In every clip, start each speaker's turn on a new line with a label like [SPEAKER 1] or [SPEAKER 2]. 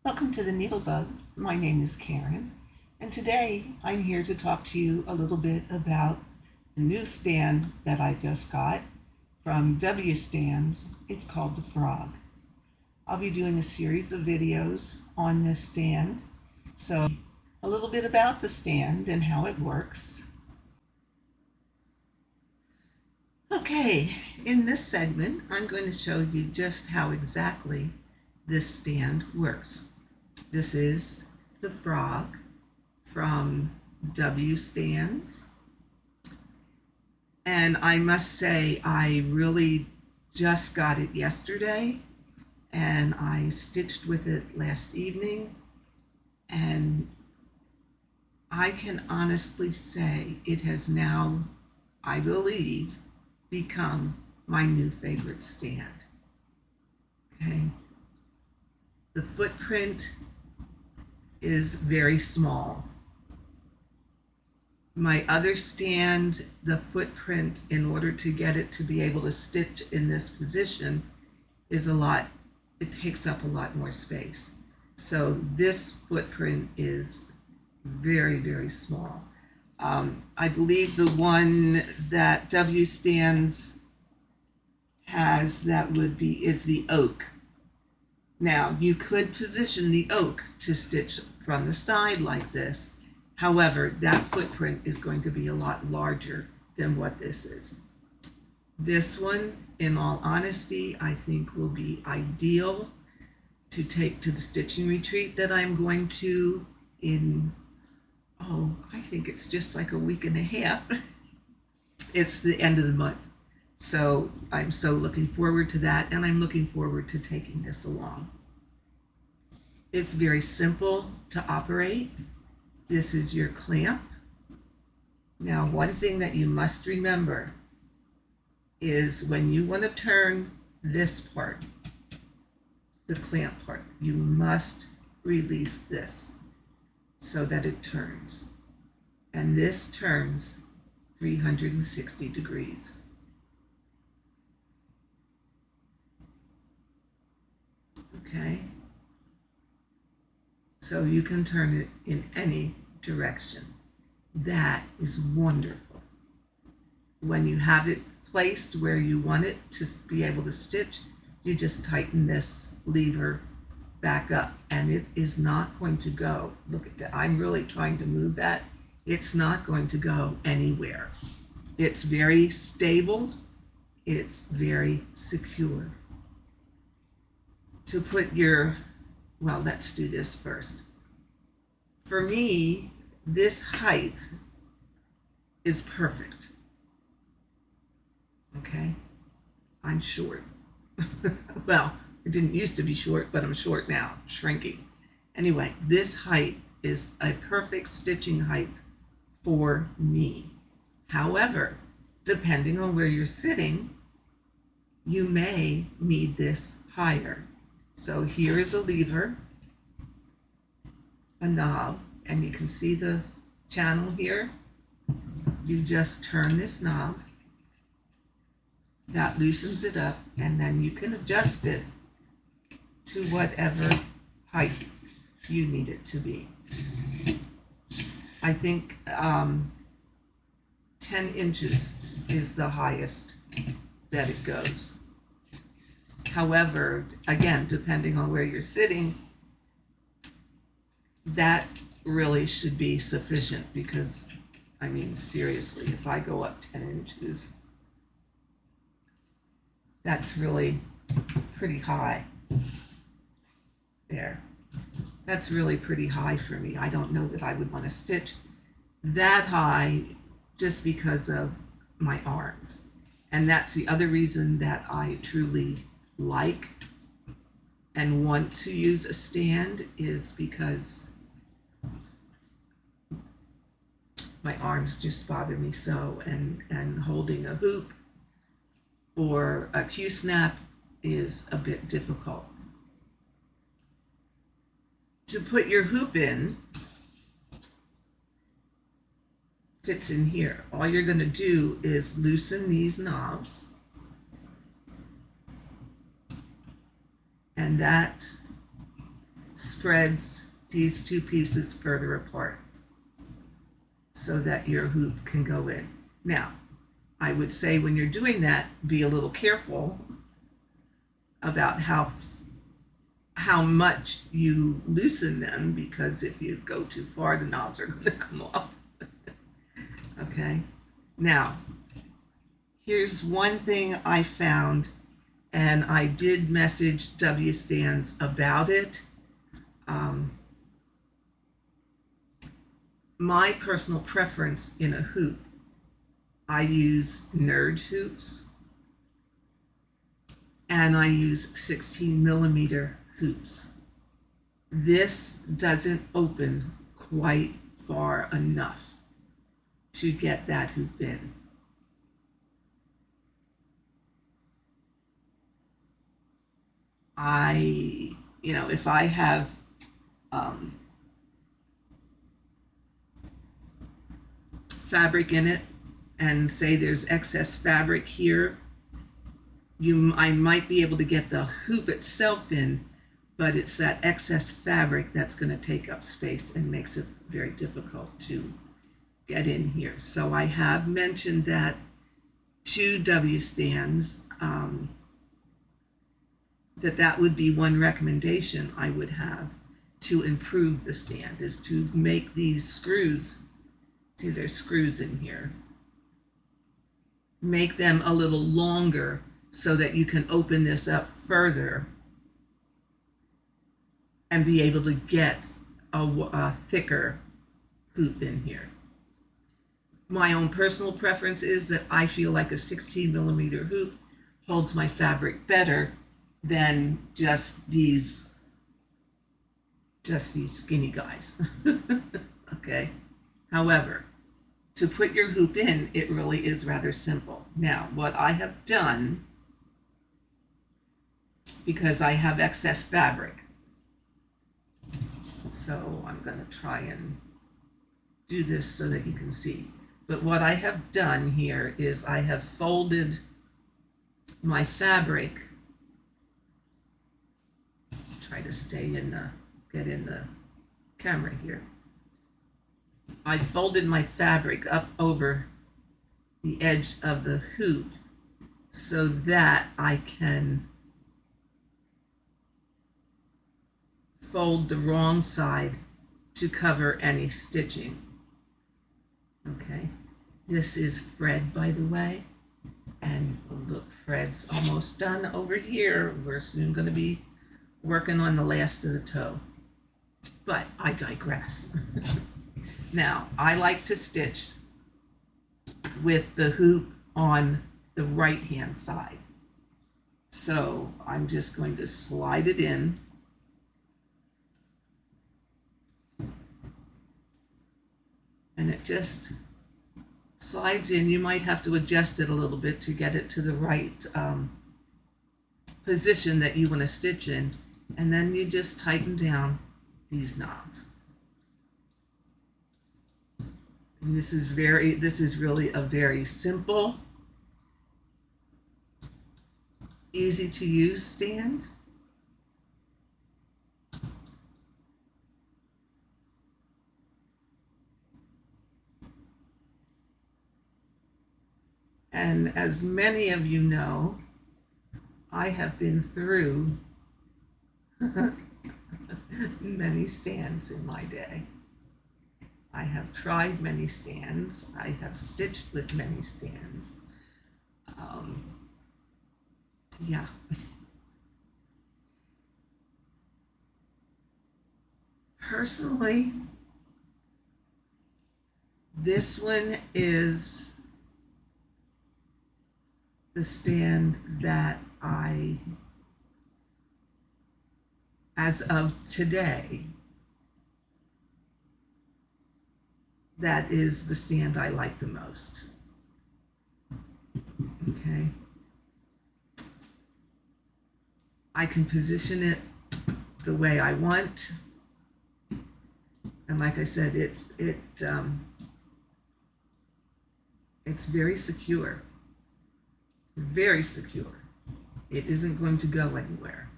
[SPEAKER 1] Welcome to the NeedleBugg. My name is Karen, and today I'm here to talk to you a little bit about the new stand that I just got from W Stands. It's called the Frog. I'll be doing a series of videos on this stand, so a little bit about the stand and how it works. Okay, in this segment, I'm going to show you just how exactly this stand works. This is the Frog from W Stands. And I must say, I really just got it yesterday, and I stitched with it last evening. And I can honestly say it has now, I believe, become my new favorite stand. Okay. The footprint is very small. My other stand, the footprint, in order to get it to be able to stitch in this position, is a lot, it takes up a lot more space. So this footprint is very, very small. I believe the one that W Stands has that is the oak. Now, you could position the oak to stitch from the side like this. However, that footprint is going to be a lot larger than what this is. This one, in all honesty, I think will be ideal to take to the stitching retreat that I'm going to in, I think it's just like a week and a half. It's the end of the month. So I'm so looking forward to that, and I'm looking forward to taking this along. It's very simple to operate. This is your clamp. Now, one thing that you must remember is when you want to turn this part, the clamp part, you must release this so that it turns. And this turns 360 degrees. Okay? So you can turn it in any direction. That is wonderful. When you have it placed where you want it to be able to stitch, you just tighten this lever back up, and it is not going to go. Look at that. I'm really trying to move that. It's not going to go anywhere. It's very stable. It's very secure. To put your, well, let's do this first. For me, this height is perfect. Okay? I'm short. Well, it didn't used to be short, but I'm short now, shrinking. Anyway, this height is a perfect stitching height for me. However, depending on where you're sitting, you may need this higher. So here is a lever, a knob, and you can see the channel here. You just turn this knob. That loosens it up, and then you can adjust it to whatever height you need it to be. I think 10 inches is the highest that it goes. However, again, depending on where you're sitting, that really should be sufficient because, I mean, seriously, if I go up 10 inches, that's really pretty high. There. That's really pretty high for me. I don't know that I would want to stitch that high just because of my arms. And that's the other reason that I truly like and want to use a stand, is because my arms just bother me so, and holding a hoop or a Q-snap is a bit difficult. To put your hoop in, fits in here. All you're going to do is loosen these knobs, and that spreads these two pieces further apart so that your hoop can go in. Now, I would say when you're doing that, be a little careful about how much you loosen them, because if you go too far, the knobs are going to come off. Okay, now here's one thing I found, and I did message W stands about it. My personal preference in a hoop, I use Nerd hoops, and I use 16 millimeter hoops. This doesn't open quite far enough to get that hoop in. If I have fabric in it, and say there's excess fabric here, I might be able to get the hoop itself in, but it's that excess fabric that's going to take up space and makes it very difficult to get in here. So I have mentioned that to W stands, that would be one recommendation I would have to improve the stand, is to make these screws, see there's screws in here, make them a little longer so that you can open this up further and be able to get a thicker hoop in here. My own personal preference is that I feel like a 16 millimeter hoop holds my fabric better than just these skinny guys. Okay. However, to put your hoop in, it really is rather simple. Now, what I have done, because I have excess fabric, so I'm going to try and do this so that you can see. But what I have done here is I have folded my fabric. Try to get in the camera here. I folded my fabric up over the edge of the hoop so that I can fold the wrong side to cover any stitching. Okay, this is Fred, by the way, and look, Fred's almost done over here. We're soon going to be working on the last of the toe, but I digress. Now, I like to stitch with the hoop on the right hand side, so I'm just going to slide it in, and it just slides in. You might have to adjust it a little bit to get it to the right position that you want to stitch in, and then you just tighten down these knobs. This is really a very simple, easy to use stand. And as many of you know, I have been through many stands in my day. I have tried many stands. I have stitched with many stands. Yeah. Personally, this one is the stand that as of today, that is the stand I like the most. Okay. I can position it the way I want. And like I said, it's very secure. Very secure. It isn't going to go anywhere.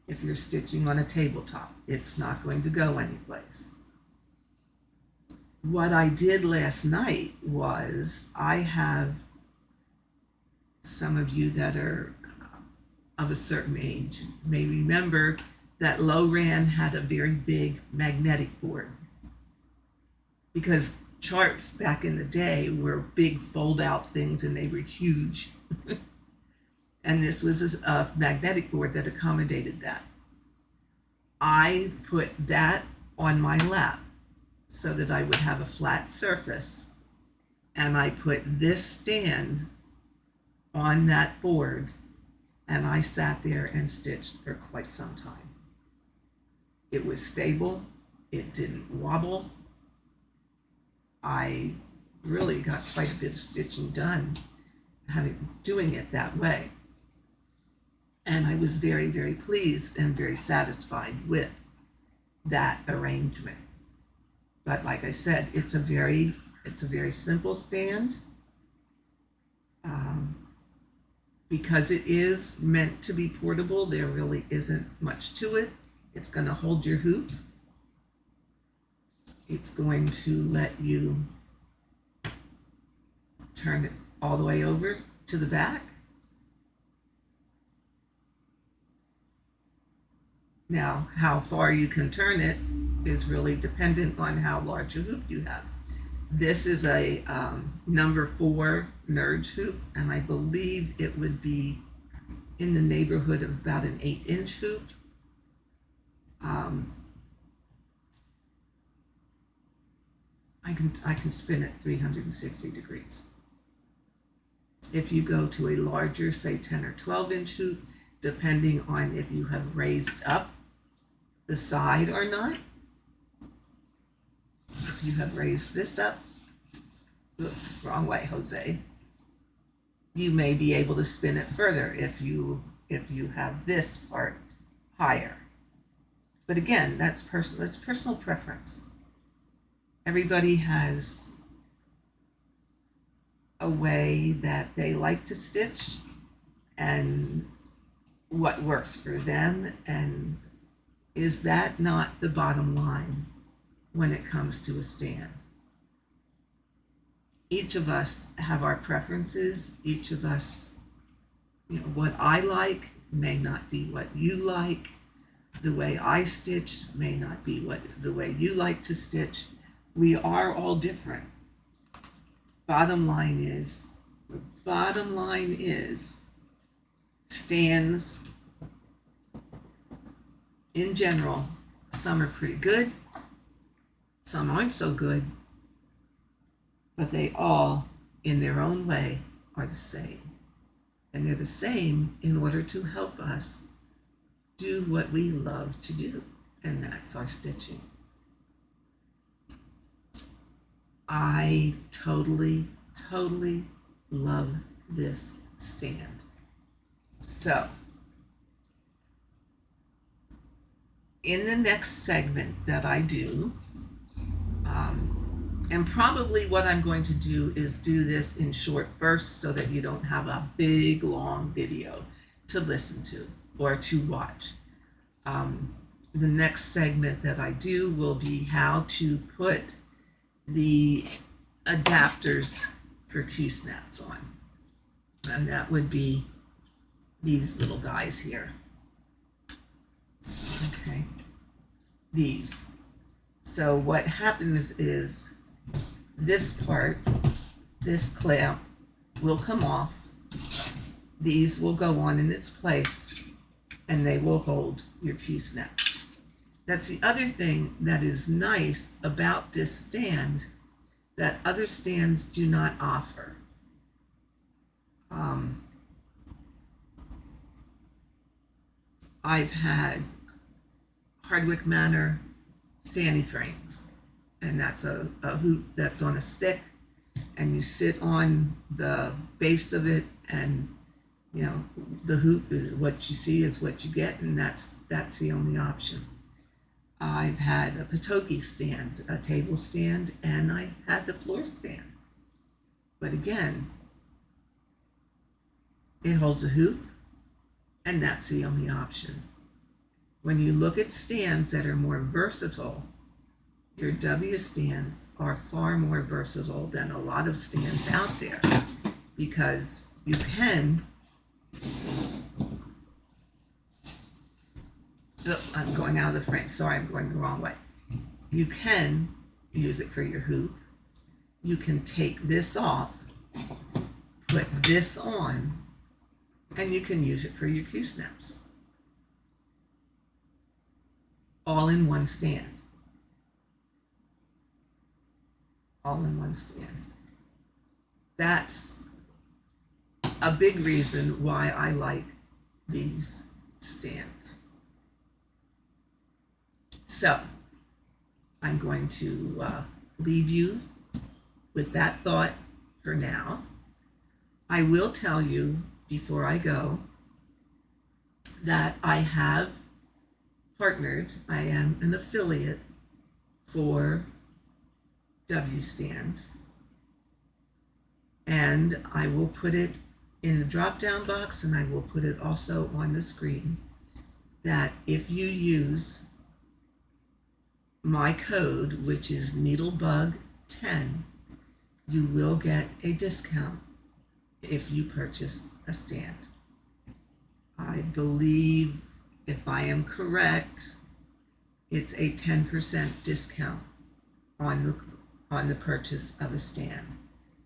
[SPEAKER 1] If you're stitching on a tabletop, it's not going to go anyplace. What I did last night was, I have some of you that are of a certain age may remember that Loran had a very big magnetic board, because charts back in the day were big fold out things and they were huge. And this was a magnetic board that accommodated that. I put that on my lap so that I would have a flat surface, and I put this stand on that board, and I sat there and stitched for quite some time. It was stable, it didn't wobble. I really got quite a bit of stitching done doing it that way. And I was very, very pleased and very satisfied with that arrangement. But like I said, it's a very simple stand. Because it is meant to be portable, there really isn't much to it. It's going to hold your hoop. It's going to let you turn it all the way over to the back. Now, how far you can turn it is really dependent on how large a hoop you have. This is a number 4 Nerge hoop, and I believe it would be in the neighborhood of about an 8-inch hoop. I can spin it 360 degrees. If you go to a larger, say 10 or 12-inch hoop, depending on if you have raised up the side or not. If you have raised this up, oops, wrong way, Jose. You may be able to spin it further if you have this part higher. But again, that's personal preference. Everybody has a way that they like to stitch and what works for them, and is that not the bottom line when it comes to a stand? Each of us have our preferences. Each of us, what I like may not be what you like. The way I stitch may not be the way you like to stitch. We are all different. Bottom line is, stands in general, some are pretty good, some aren't so good, but they all, in their own way, are the same. And they're the same in order to help us do what we love to do, and that's our stitching. I totally love this stand. So, in the next segment that I do, and probably what I'm going to do is do this in short bursts so that you don't have a big, long video to listen to or to watch. The next segment that I do will be how to put the adapters for Q-snaps on. And that would be these little guys here. Okay, these. So what happens is this part, this clamp will come off. These will go on in its place and they will hold your Q-snaps. That's the other thing that is nice about this stand that other stands do not offer. I've had Hardwick Manor fanny frames, and that's a hoop that's on a stick, and you sit on the base of it, and the hoop is what you see is what you get, and that's the only option. I've had a Patoki stand, a table stand, and I had the floor stand. But again, it holds a hoop, and that's the only option. When you look at stands that are more versatile, your W stands are far more versatile than a lot of stands out there, because you can, I'm going out of the frame, sorry, I'm going the wrong way. You can use it for your hoop. You can take this off, put this on, and you can use it for your Q-snaps. All in one stand. All in one stand. That's a big reason why I like these stands. So I'm going to leave you with that thought for now. I will tell you before I go that I have partnered, I am an affiliate for W stands, and I will put it in the drop-down box, and I will put it also on the screen, that if you use my code, which is NeedleBugg10, you will get a discount if you purchase a stand. I believe, if I am correct, it's a 10% discount on the purchase of a stand.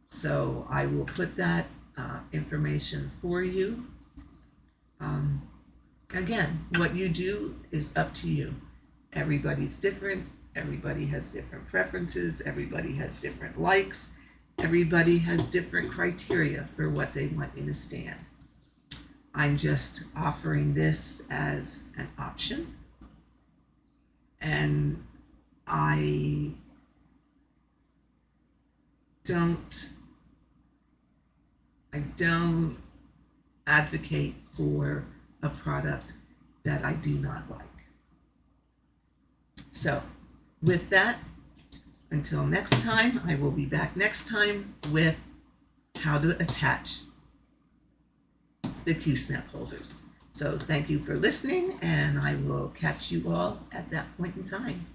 [SPEAKER 1] So I will put that information for you. Again, what you do is up to you. Everybody's different. Everybody has different preferences. Everybody has different likes. Everybody has different criteria for what they want in a stand. I'm just offering this as an option, and I don't advocate for a product that I do not like. So with that, until next time, I will be back next time with how to attach the Q-snap holders. So thank you for listening, and I will catch you all at that point in time.